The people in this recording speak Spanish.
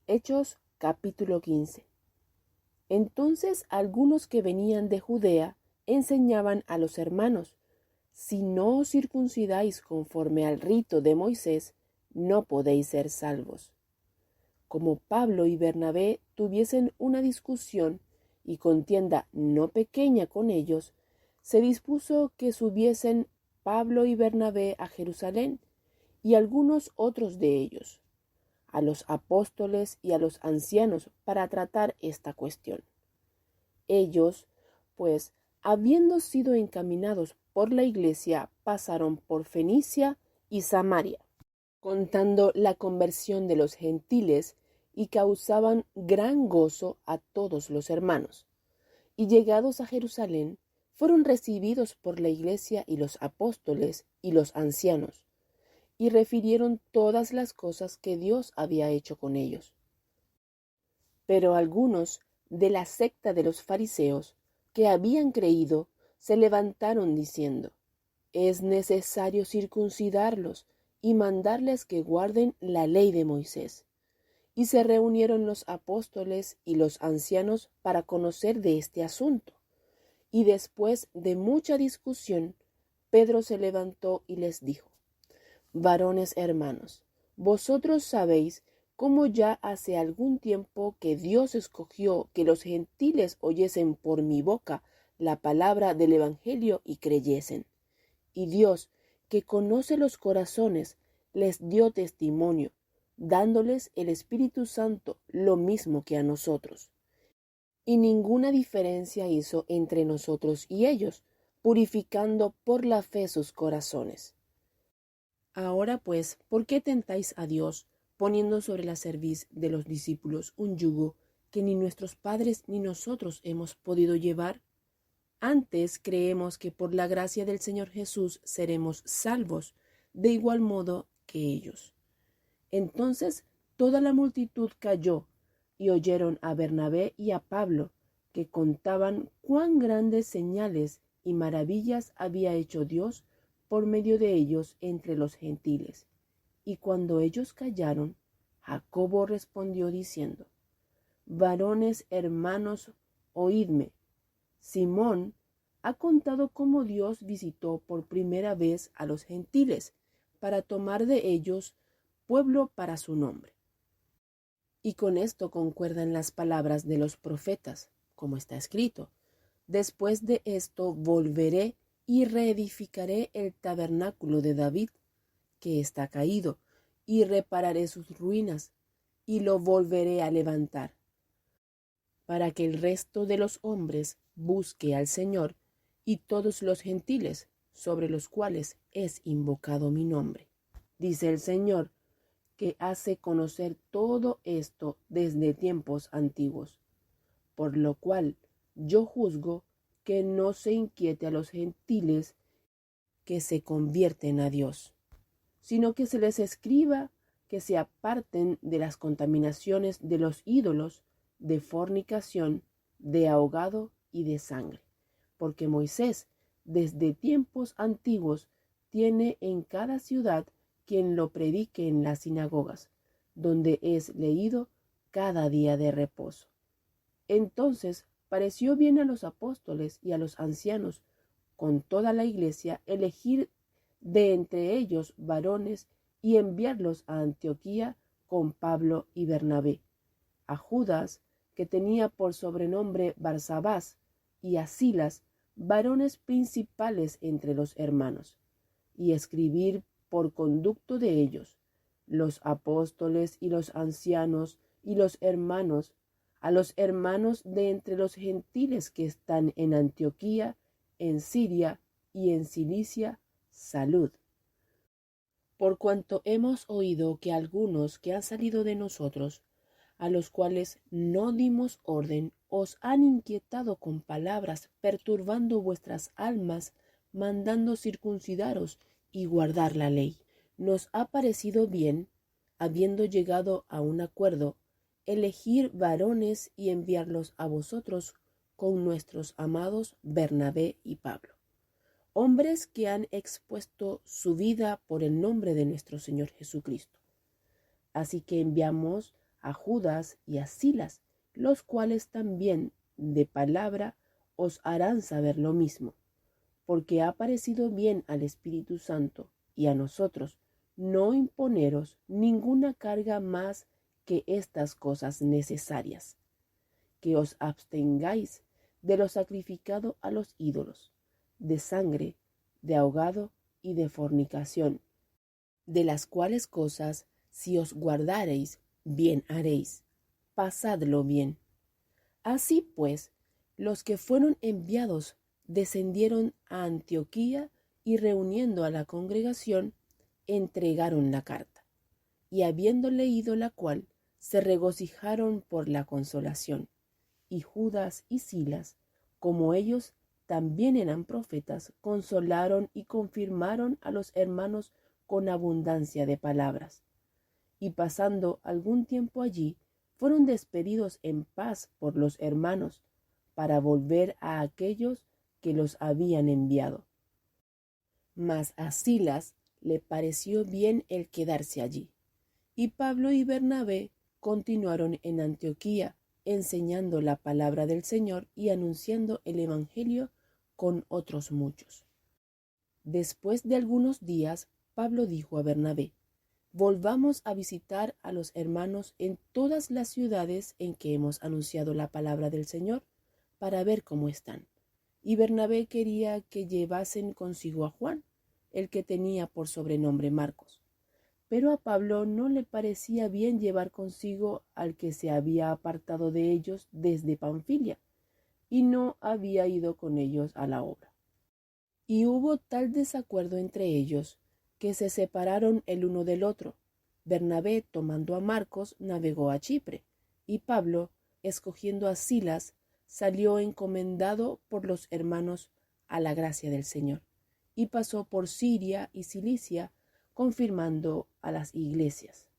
Hechos capítulo 15. Entonces algunos que venían de Judea enseñaban a los hermanos: si no os circuncidáis conforme al rito de Moisés, no podéis ser salvos. Como Pablo y Bernabé tuviesen una discusión y contienda no pequeña con ellos, se dispuso que subiesen Pablo y Bernabé a Jerusalén, y algunos otros de ellos, a los apóstoles y a los ancianos, para tratar esta cuestión. Ellos, pues, habiendo sido encaminados por la iglesia, pasaron por Fenicia y Samaria, contando la conversión de los gentiles, y causaban gran gozo a todos los hermanos. Y llegados a Jerusalén, fueron recibidos por la iglesia y los apóstoles y los ancianos, y refirieron todas las cosas que Dios había hecho con ellos. Pero algunos de la secta de los fariseos, que habían creído, se levantaron diciendo: es necesario circuncidarlos y mandarles que guarden la ley de Moisés. Y se reunieron los apóstoles y los ancianos para conocer de este asunto. Y después de mucha discusión, Pedro se levantó y les dijo: varones hermanos, vosotros sabéis cómo ya hace algún tiempo que Dios escogió que los gentiles oyesen por mi boca la palabra del Evangelio y creyesen. Y Dios, que conoce los corazones, les dio testimonio, dándoles el Espíritu Santo lo mismo que a nosotros. Y ninguna diferencia hizo entre nosotros y ellos, purificando por la fe sus corazones. Ahora pues, ¿por qué tentáis a Dios, poniendo sobre la cerviz de los discípulos un yugo que ni nuestros padres ni nosotros hemos podido llevar? Antes creemos que por la gracia del Señor Jesús seremos salvos, de igual modo que ellos. Entonces toda la multitud calló, y oyeron a Bernabé y a Pablo, que contaban cuán grandes señales y maravillas había hecho Dios por medio de ellos entre los gentiles. Y cuando ellos callaron, Jacobo respondió diciendo: varones hermanos, oídme. Simón ha contado cómo Dios visitó por primera vez a los gentiles para tomar de ellos pueblo para su nombre. Y con esto concuerdan las palabras de los profetas, como está escrito: después de esto volveré y reedificaré el tabernáculo de David, que está caído, y repararé sus ruinas, y lo volveré a levantar, para que el resto de los hombres busque al Señor, y todos los gentiles, sobre los cuales es invocado mi nombre. Dice el Señor, que hace conocer todo esto desde tiempos antiguos, por lo cual yo juzgo que no se inquiete a los gentiles que se convierten a Dios, sino que se les escriba que se aparten de las contaminaciones de los ídolos, de fornicación, de ahogado y de sangre, porque Moisés desde tiempos antiguos tiene en cada ciudad quien lo predique en las sinagogas, donde es leído cada día de reposo. Entonces pareció bien a los apóstoles y a los ancianos, con toda la iglesia, elegir de entre ellos varones y enviarlos a Antioquía con Pablo y Bernabé, a Judas, que tenía por sobrenombre Barsabás, y a Silas, varones principales entre los hermanos, y escribir por conducto de ellos, los apóstoles y los ancianos y los hermanos, a los hermanos de entre los gentiles que están en Antioquía, en Siria y en Cilicia, salud. Por cuanto hemos oído que algunos que han salido de nosotros, a los cuales no dimos orden, os han inquietado con palabras, perturbando vuestras almas, mandando circuncidaros y guardar la ley. Nos ha parecido bien, habiendo llegado a un acuerdo, elegir varones y enviarlos a vosotros con nuestros amados Bernabé y Pablo, hombres que han expuesto su vida por el nombre de nuestro Señor Jesucristo. Así que enviamos a Judas y a Silas, los cuales también de palabra os harán saber lo mismo, porque ha parecido bien al Espíritu Santo y a nosotros no imponeros ninguna carga más que estas cosas necesarias, que os abstengáis de lo sacrificado a los ídolos, de sangre, de ahogado y de fornicación, de las cuales cosas, si os guardareis, bien haréis. Pasadlo bien. Así pues, los que fueron enviados descendieron a Antioquía y reuniendo a la congregación, entregaron la carta, y habiendo leído la cual, se regocijaron por la consolación. Y Judas y Silas, como ellos también eran profetas, consolaron y confirmaron a los hermanos con abundancia de palabras. Y pasando algún tiempo allí, fueron despedidos en paz por los hermanos, para volver a aquellos que los habían enviado. Mas a Silas le pareció bien el quedarse allí. Y Pablo y Bernabé continuaron en Antioquía, enseñando la palabra del Señor y anunciando el Evangelio con otros muchos. Después de algunos días, Pablo dijo a Bernabé: volvamos a visitar a los hermanos en todas las ciudades en que hemos anunciado la palabra del Señor, para ver cómo están. Y Bernabé quería que llevasen consigo a Juan, el que tenía por sobrenombre Marcos. Pero a Pablo no le parecía bien llevar consigo al que se había apartado de ellos desde Panfilia, y no había ido con ellos a la obra. Y hubo tal desacuerdo entre ellos, que se separaron el uno del otro. Bernabé, tomando a Marcos, navegó a Chipre, y Pablo, escogiendo a Silas, salió encomendado por los hermanos a la gracia del Señor, y pasó por Siria y Cilicia, confirmando a las iglesias.